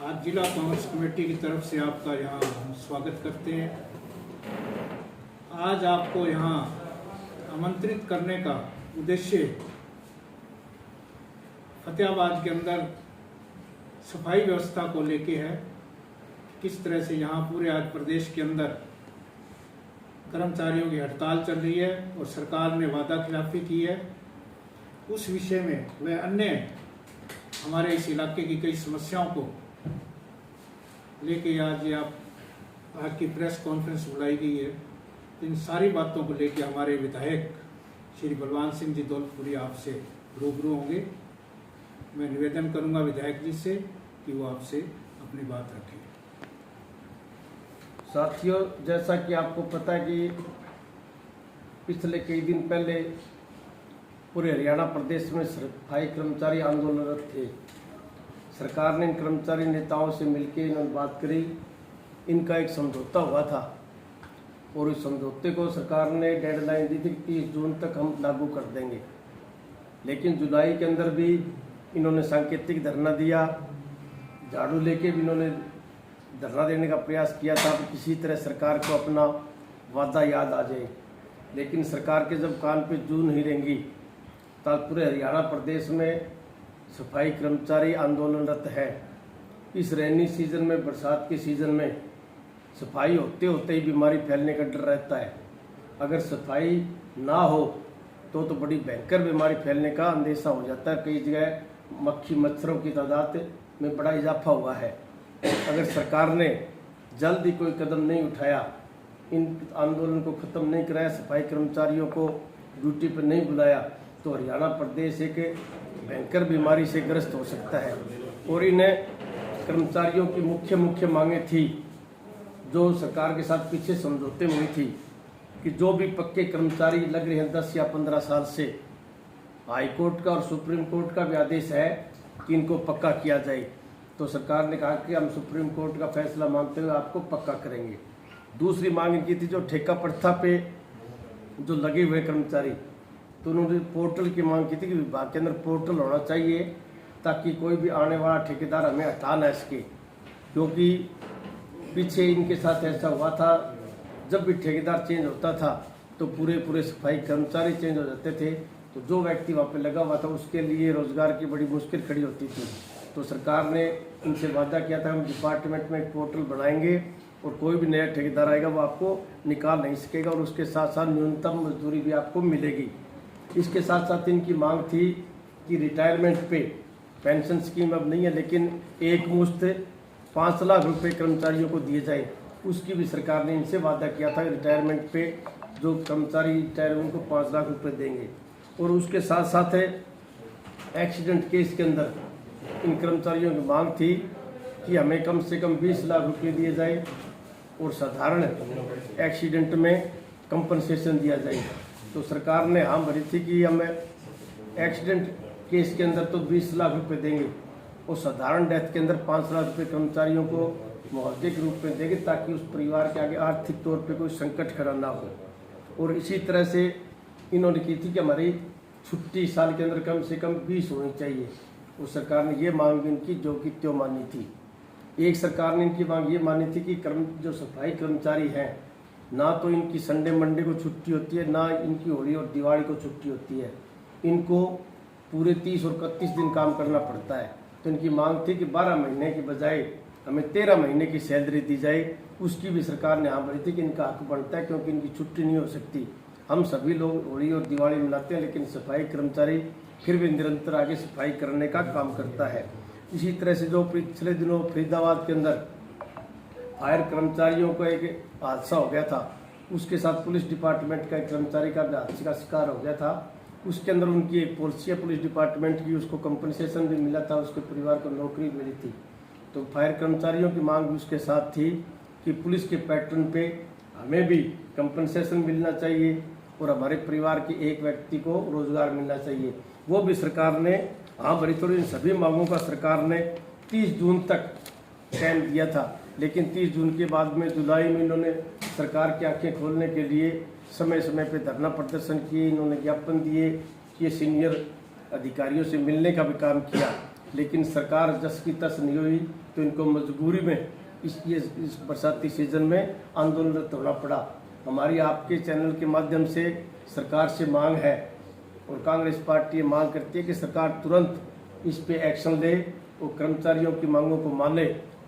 आज जिला कांग्रेस कमेटी की तरफ से आपका यहाँ हम स्वागत करते हैं। आज आपको यहाँ आमंत्रित करने का उद्देश्य फतेहाबाद के अंदर सफाई व्यवस्था को लेके है। किस तरह से यहाँ पूरे आज प्रदेश के अंदर कर्मचारियों की हड़ताल चल रही है और सरकार ने वादा खिलाफी की है, उस विषय में वह अन्य हमारे इस इलाके की कई समस्याओं को लेके आज की प्रेस कॉन्फ्रेंस बुलाई गई है। इन सारी बातों को लेके हमारे विधायक श्री बलवान सिंह जी दौलतपुरी आपसे रूबरू होंगे। मैं निवेदन करूंगा विधायक जी से कि वो आपसे अपनी बात रखें। साथियों, जैसा कि आपको पता है कि पिछले कई दिन पहले पूरे हरियाणा प्रदेश में सफाई कर्मचारी आंदोलनरत थे। सरकार ने इन कर्मचारी नेताओं से मिलकर इन्होंने बात करी, इनका एक समझौता हुआ था और उस समझौते को सरकार ने डेडलाइन दी थी कि 30 जून तक हम लागू कर देंगे। लेकिन जुलाई के अंदर भी इन्होंने सांकेतिक धरना दिया, झाड़ू लेके भी इन्होंने धरना देने का प्रयास किया था कि किसी तरह सरकार को अपना वादा याद आ जाए। लेकिन सरकार के जब कान पे जू नहीं रहेंगी तब पूरे हरियाणा प्रदेश में सफाई कर्मचारी आंदोलनरत है। इस रेनी सीजन में, बरसात के सीजन में सफाई होते होते ही बीमारी फैलने का डर रहता है। अगर सफाई ना हो तो बड़ी भयंकर बीमारी फैलने का अंदेशा हो जाता है। कई जगह मक्खी मच्छरों की तादाद में बड़ा इजाफा हुआ है। अगर सरकार ने जल्दी कोई कदम नहीं उठाया, इन आंदोलन को ख़त्म नहीं कराया, सफाई कर्मचारियों को ड्यूटी पर नहीं बुलाया तो हरियाणा प्रदेश एक भयंकर बीमारी से ग्रस्त हो सकता है। और इन्हें कर्मचारियों की मुख्य मांगें थी जो सरकार के साथ पीछे समझौते में हुई थी कि जो भी पक्के कर्मचारी लग रहे हैं 10 या 15 साल से, हाईकोर्ट का और सुप्रीम कोर्ट का भी आदेश है कि इनको पक्का किया जाए। तो सरकार ने कहा कि हम सुप्रीम कोर्ट का फैसला मानते हुए आपको पक्का करेंगे। दूसरी मांग इनकी थी जो ठेका प्रथा पे जो लगे हुए कर्मचारी, तो उन्होंने पोर्टल की मांग की थी कि विभाग के अंदर पोर्टल होना चाहिए ताकि कोई भी आने वाला ठेकेदार हमें हटा ना सके। क्योंकि पीछे इनके साथ ऐसा हुआ था, जब भी ठेकेदार चेंज होता था तो पूरे सफाई कर्मचारी चेंज हो जाते थे, तो जो व्यक्ति वहाँ पे लगा हुआ था उसके लिए रोजगार की बड़ी मुश्किल खड़ी होती थी। तो सरकार ने इनसे वादा किया था हम डिपार्टमेंट में एक पोर्टल बनाएंगे और कोई भी नया ठेकेदार आएगा वो आपको निकाल नहीं सकेगा और उसके साथ साथ न्यूनतम मजदूरी भी आपको मिलेगी। इसके साथ साथ इनकी मांग थी कि रिटायरमेंट पे पेंशन स्कीम अब नहीं है, लेकिन एक मुश्त 5 लाख रुपए कर्मचारियों को दिए जाए, उसकी भी सरकार ने इनसे वादा किया था। रिटायरमेंट पे जो कर्मचारी रिटायर उनको 5 लाख रुपए देंगे। और उसके साथ साथ एक्सीडेंट केस के अंदर इन कर्मचारियों की मांग थी कि हमें कम से कम 20 लाख रुपये दिए जाए और साधारण एक्सीडेंट में कंपनसेशन दिया जाए। तो सरकार ने हाँ भरी थी कि हम एक्सीडेंट केस के अंदर तो 20 लाख रुपए देंगे और साधारण डेथ के अंदर 5 लाख रुपए कर्मचारियों को मुआवजे के रूप में देंगे ताकि उस परिवार के आगे आर्थिक तौर पे कोई संकट खड़ा ना हो। और इसी तरह से इन्होंने की थी कि हमारी छुट्टी साल के अंदर कम से कम 20 होनी चाहिए। और सरकार ने ये मांग इनकी जो कि त्यों मानी थी। एक सरकार ने इनकी मांग ये मानी थी कि जो सफाई कर्मचारी हैं, ना तो इनकी संडे मंडे को छुट्टी होती है, ना इनकी होली और दिवाली को छुट्टी होती है। इनको पूरे 30 और 31 दिन काम करना पड़ता है। तो इनकी मांग थी कि 12 महीने की बजाय हमें 13 महीने की सैलरी दी जाए। उसकी भी सरकार ने हाँ भरी थी कि इनका हक बनता है क्योंकि इनकी छुट्टी नहीं हो सकती। हम सभी लोग होली और दिवाली मनाते हैं, लेकिन सफाई कर्मचारी फिर भी निरंतर आगे सफाई करने का काम करता है। इसी तरह से जो पिछले दिनों फरीदाबाद के अंदर फायर कर्मचारियों को एक हादसा हो गया था, उसके साथ पुलिस डिपार्टमेंट का एक कर्मचारी का हादसे का शिकार हो गया था। उसके अंदर उनकी एक पॉलिसी है पुलिस डिपार्टमेंट की, उसको कंपनसेशन भी मिला था, उसके परिवार को नौकरी मिली थी। तो फायर कर्मचारियों की मांग भी उसके साथ थी कि पुलिस के पैटर्न पे हमें भी कंपनसेशन मिलना चाहिए और हमारे परिवार के एक व्यक्ति को रोजगार मिलना चाहिए। वो भी सरकार ने हाँ भरी। तो इन सभी मांगों का सरकार ने 30 जून तक टाइम दिया था, लेकिन 30 जून के बाद में जुलाई में इन्होंने सरकार की आंखें खोलने के लिए समय समय पे धरना प्रदर्शन किए, इन्होंने ज्ञापन दिए, ये सीनियर अधिकारियों से मिलने का भी काम किया। लेकिन सरकार जस की तस नहीं हुई तो इनको मजबूरी में इस बरसाती सीजन में आंदोलनरत होना पड़ा। हमारी आपके चैनल के माध्यम से सरकार से मांग है और कांग्रेस पार्टी मांग करती है कि सरकार तुरंत इस पे एक्शन ले और कर्मचारियों की मांगों को माने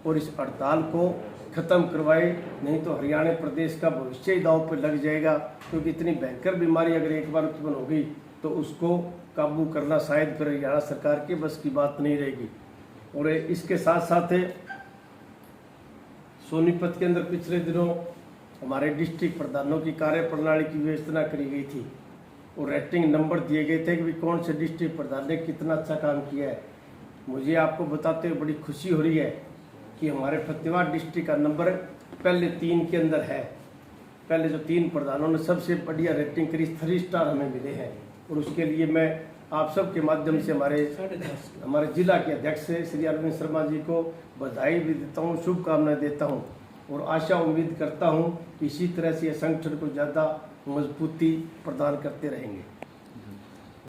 और इस हड़ताल को खत्म करवाए, नहीं तो हरियाणा प्रदेश का भविष्य ही दांव पर लग जाएगा। क्योंकि इतनी भयंकर बीमारी अगर एक बार उत्पन्न हो गई तो उसको काबू करना शायद फिर हरियाणा सरकार के बस की बात नहीं रहेगी। और इसके साथ साथ सोनीपत के अंदर पिछले दिनों हमारे डिस्ट्रिक्ट प्रधानों की कार्यप्रणाली की व्यवस्था करी गई थी और रेटिंग नंबर दिए गए थे कि भी कौन से डिस्ट्रिक्ट प्रधान ने कितना अच्छा काम किया है। मुझे आपको बताते हुए बड़ी खुशी हो रही है कि हमारे फतेहाबाद डिस्ट्रिक्ट का नंबर पहले 3 के अंदर है। पहले जो 3 प्रधानों ने सबसे बढ़िया रेटिंग करी 3 स्टार हमें मिले हैं और उसके लिए मैं आप सब के माध्यम से हमारे जिला के अध्यक्ष श्री अरविंद शर्मा जी को बधाई भी देता हूँ, शुभकामनाएं देता हूँ और आशा उम्मीद करता हूँ कि इसी तरह से संगठन को ज़्यादा मजबूती प्रदान करते रहेंगे।